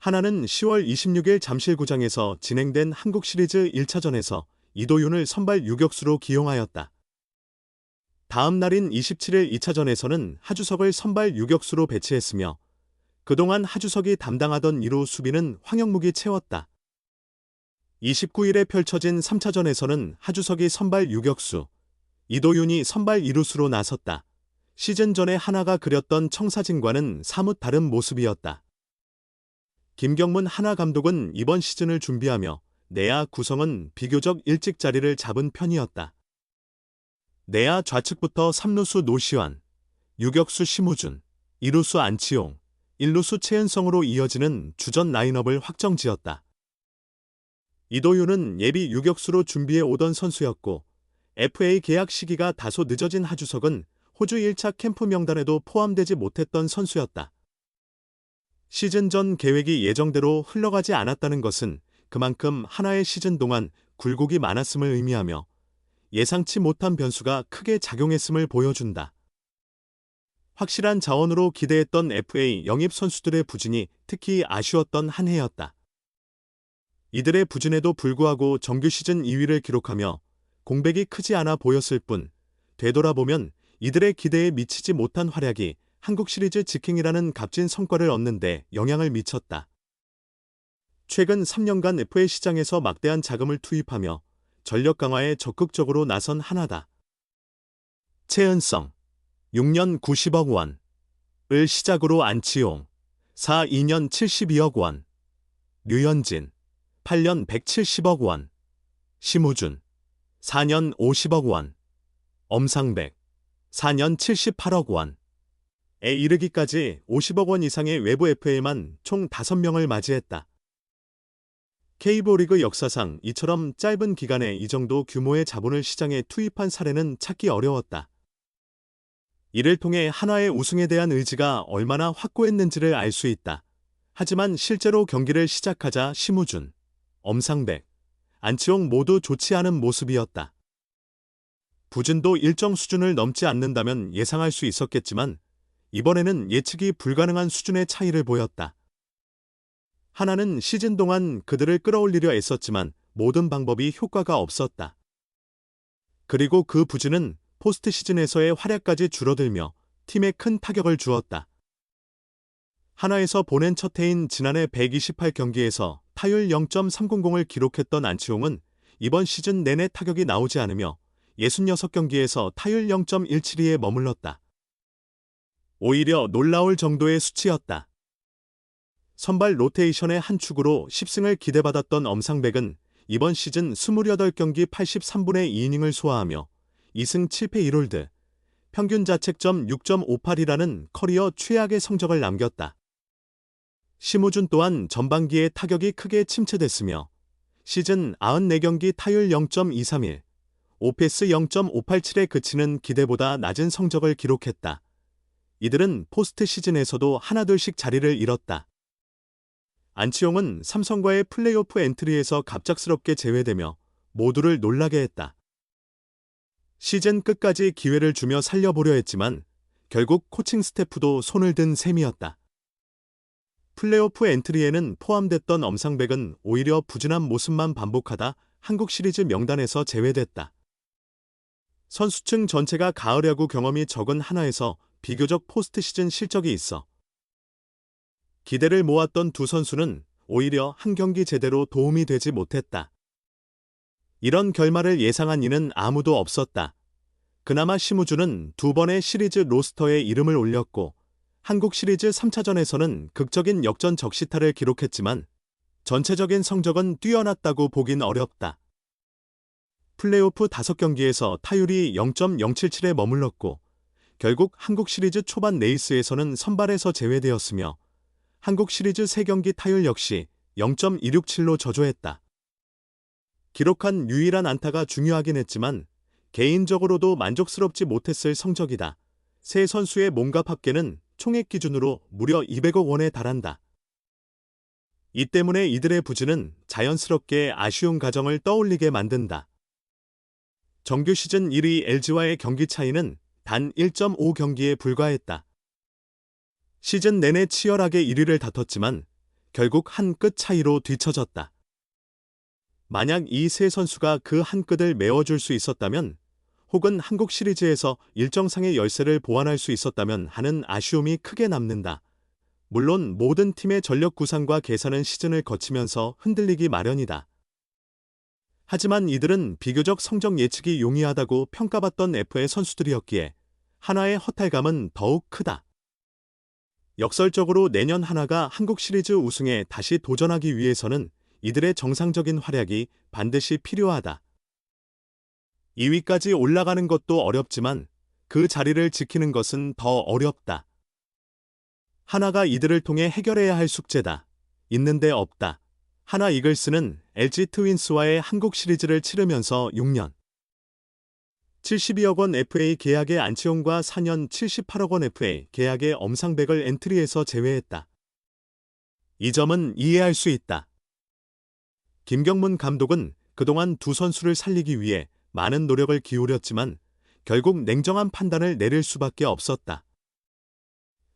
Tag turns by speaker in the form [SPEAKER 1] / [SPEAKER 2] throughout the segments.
[SPEAKER 1] 하나는 10월 26일 잠실구장에서 진행된 한국 시리즈 1차전에서 이도윤을 선발 유격수로 기용하였다. 다음 날인 27일 2차전에서는 하주석을 선발 유격수로 배치했으며 그동안 하주석이 담당하던 2루 수비는 황영묵이 채웠다. 29일에 펼쳐진 3차전에서는 하주석이 선발 유격수, 이도윤이 선발 2루수로 나섰다. 시즌 전에 하나가 그렸던 청사진과는 사뭇 다른 모습이었다. 김경문 하나 감독은 이번 시즌을 준비하며 내야 구성은 비교적 일찍 자리를 잡은 편이었다. 내야 좌측부터 3루수 노시환, 유격수 심우준, 2루수 안치용, 1루수 최은성으로 이어지는 주전 라인업을 확정지었다. 이도윤은 예비 유격수로 준비해 오던 선수였고 FA 계약 시기가 다소 늦어진 하주석은 호주 1차 캠프 명단에도 포함되지 못했던 선수였다. 시즌 전 계획이 예정대로 흘러가지 않았다는 것은 그만큼 하나의 시즌 동안 굴곡이 많았음을 의미하며 예상치 못한 변수가 크게 작용했음을 보여준다. 확실한 자원으로 기대했던 FA 영입 선수들의 부진이 특히 아쉬웠던 한 해였다. 이들의 부진에도 불구하고 정규 시즌 2위를 기록하며 공백이 크지 않아 보였을 뿐 되돌아보면 이들의 기대에 미치지 못한 활약이 한국 시리즈 직행이라는 값진 성과를 얻는 데 영향을 미쳤다. 최근 3년간 FA 시장에서 막대한 자금을 투입하며 전력 강화에 적극적으로 나선 하나다. 최은성 6년 90억 원을 시작으로 안치용 2년 72억 원, 류현진 8년 170억 원, 심우준 4년 50억 원, 엄상백 4년 78억 원에 이르기까지 50억 원 이상의 외부 FA만 총 5명을 맞이했다. K리그 역사상 이처럼 짧은 기간에 이 정도 규모의 자본을 시장에 투입한 사례는 찾기 어려웠다. 이를 통해 한화의 우승에 대한 의지가 얼마나 확고했는지를 알 수 있다. 하지만 실제로 경기를 시작하자 심우준, 엄상백, 안치홍 모두 좋지 않은 모습이었다. 부진도 일정 수준을 넘지 않는다면 예상할 수 있었겠지만 이번에는 예측이 불가능한 수준의 차이를 보였다. 하나는 시즌 동안 그들을 끌어올리려 애썼지만 모든 방법이 효과가 없었다. 그리고 그 부진은 포스트 시즌에서의 활약까지 줄어들며 팀에 큰 타격을 주었다. 하나에서 보낸 첫 해인 지난해 128경기에서 타율 0.300을 기록했던 안치홍은 이번 시즌 내내 타격이 나오지 않으며 66경기에서 타율 0.172에 머물렀다. 오히려 놀라울 정도의 수치였다. 선발 로테이션의 한 축으로 10승을 기대받았던 엄상백은 이번 시즌 28경기 83분의 2이닝을 소화하며 2승 7패 1홀드, 평균 자책점 6.58이라는 커리어 최악의 성적을 남겼다. 심우준 또한 전반기에 타격이 크게 침체됐으며 시즌 94경기 타율 0.231, 오페스 0.587에 그치는 기대보다 낮은 성적을 기록했다. 이들은 포스트 시즌에서도 하나둘씩 자리를 잃었다. 안치홍은 삼성과의 플레이오프 엔트리에서 갑작스럽게 제외되며 모두를 놀라게 했다. 시즌 끝까지 기회를 주며 살려보려 했지만 결국 코칭 스태프도 손을 든 셈이었다. 플레이오프 엔트리에는 포함됐던 엄상백은 오히려 부진한 모습만 반복하다 한국 시리즈 명단에서 제외됐다. 선수층 전체가 가을 야구 경험이 적은 하나에서 비교적 포스트 시즌 실적이 있어 기대를 모았던 두 선수는 오히려 한 경기 제대로 도움이 되지 못했다. 이런 결말을 예상한 이는 아무도 없었다. 그나마 심우준은 2번의 시리즈 로스터에 이름을 올렸고 한국 시리즈 3차전에서는 극적인 역전 적시타를 기록했지만 전체적인 성적은 뛰어났다고 보긴 어렵다. 플레이오프 5경기에서 타율이 0.077에 머물렀고 결국 한국 시리즈 초반 레이스에서는 선발에서 제외되었으며 한국 시리즈 3경기 타율 역시 0.267로 저조했다. 기록한 유일한 안타가 중요하긴 했지만 개인적으로도 만족스럽지 못했을 성적이다. 세 선수의 몸값 합계는 총액 기준으로 무려 200억 원에 달한다. 이 때문에 이들의 부진은 자연스럽게 아쉬운 가정을 떠올리게 만든다. 정규 시즌 1위 LG와의 경기 차이는 단 1.5경기에 불과했다. 시즌 내내 치열하게 1위를 다퉜지만 결국 한 끗 차이로 뒤처졌다. 만약 이 세 선수가 그 한 끗을 메워줄 수 있었다면, 혹은 한국 시리즈에서 일정상의 열세를 보완할 수 있었다면 하는 아쉬움이 크게 남는다. 물론 모든 팀의 전력 구상과 계산은 시즌을 거치면서 흔들리기 마련이다. 하지만 이들은 비교적 성적 예측이 용이하다고 평가받던 F의 선수들이었기에 한화의 허탈감은 더욱 크다. 역설적으로 내년 한화가 한국 시리즈 우승에 다시 도전하기 위해서는 이들의 정상적인 활약이 반드시 필요하다. 2위까지 올라가는 것도 어렵지만 그 자리를 지키는 것은 더 어렵다. 한화가 이들을 통해 해결해야 할 숙제다. 있는데 없다. 한화 이글스는 LG 트윈스와의 한국 시리즈를 치르면서 6년 72억 원 FA 계약의 안치홍과 4년 78억 원 FA 계약의 엄상백을 엔트리에서 제외했다. 이 점은 이해할 수 있다. 김경문 감독은 그동안 두 선수를 살리기 위해 많은 노력을 기울였지만 결국 냉정한 판단을 내릴 수밖에 없었다.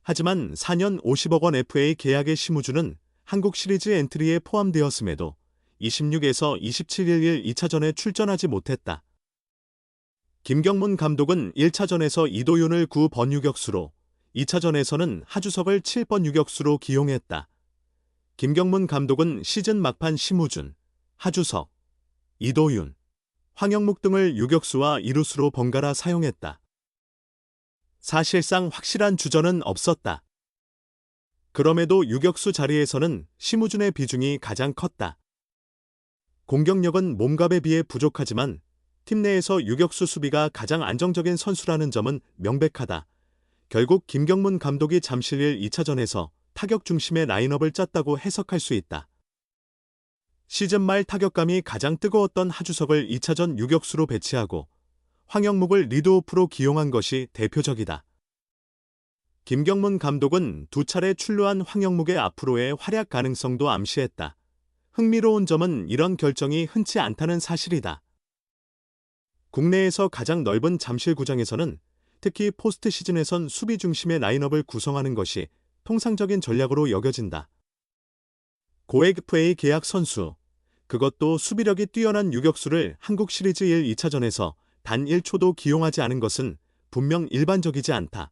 [SPEAKER 1] 하지만 4년 50억 원 FA 계약의 심우주는 한국 시리즈 엔트리에 포함되었음에도 26에서 27일 2차전에 출전하지 못했다. 김경문 감독은 1차전에서 이도윤을 9번 유격수로, 2차전에서는 하주석을 7번 유격수로 기용했다. 김경문 감독은 시즌 막판 심우준, 하주석, 이도윤, 황영묵 등을 유격수와 이루수로 번갈아 사용했다. 사실상 확실한 주전은 없었다. 그럼에도 유격수 자리에서는 심우준의 비중이 가장 컸다. 공격력은 몸값에 비해 부족하지만 팀 내에서 유격수 수비가 가장 안정적인 선수라는 점은 명백하다. 결국 김경문 감독이 잠실일 2차전에서 타격 중심의 라인업을 짰다고 해석할 수 있다. 시즌 말 타격감이 가장 뜨거웠던 하주석을 2차전 유격수로 배치하고 황영묵을 리드오프로 기용한 것이 대표적이다. 김경문 감독은 두 차례 출루한 황영묵의 앞으로의 활약 가능성도 암시했다. 흥미로운 점은 이런 결정이 흔치 않다는 사실이다. 국내에서 가장 넓은 잠실구장에서는 특히 포스트 시즌에선 수비 중심의 라인업을 구성하는 것이 통상적인 전략으로 여겨진다. 고액 FA 계약 선수, 그것도 수비력이 뛰어난 유격수를 한국 시리즈 1, 2차전에서 단 1초도 기용하지 않은 것은 분명 일반적이지 않다.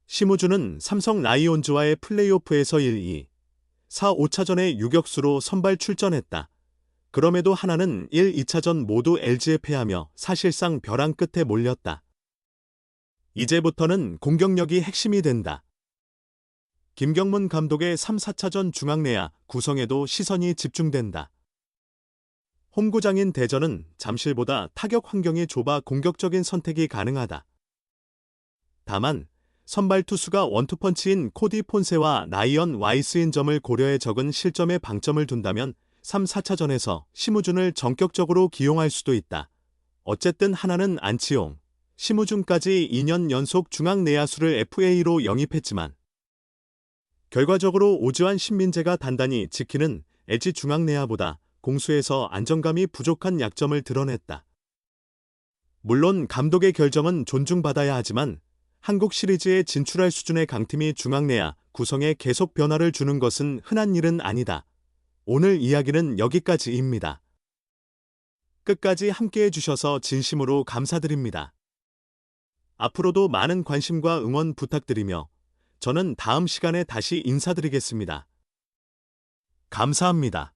[SPEAKER 1] 심우준은 삼성 라이온즈와의 플레이오프에서 1, 2, 4, 5차전에 유격수로 선발 출전했다. 그럼에도 하나는 1, 2차전 모두 LG에 패하며 사실상 벼랑 끝에 몰렸다. 이제부터는 공격력이 핵심이 된다. 김경문 감독의 3, 4차전 중앙내야 구성에도 시선이 집중된다. 홈구장인 대전은 잠실보다 타격 환경이 좁아 공격적인 선택이 가능하다. 다만 선발 투수가 원투펀치인 코디 폰세와 라이언 와이스인 점을 고려해 적은 실점에 방점을 둔다면 3, 4차전에서 심우준을 전격적으로 기용할 수도 있다. 어쨌든 하나는 안치홍, 심우준까지 2년 연속 중앙 내야수를 FA로 영입했지만 결과적으로 오주환 신민재가 단단히 지키는 LG 중앙 내야보다 공수에서 안정감이 부족한 약점을 드러냈다. 물론 감독의 결정은 존중받아야 하지만 한국 시리즈에 진출할 수준의 강팀이 중앙 내야 구성에 계속 변화를 주는 것은 흔한 일은 아니다. 오늘 이야기는 여기까지입니다. 끝까지 함께해 주셔서 진심으로 감사드립니다. 앞으로도 많은 관심과 응원 부탁드리며 저는 다음 시간에 다시 인사드리겠습니다. 감사합니다.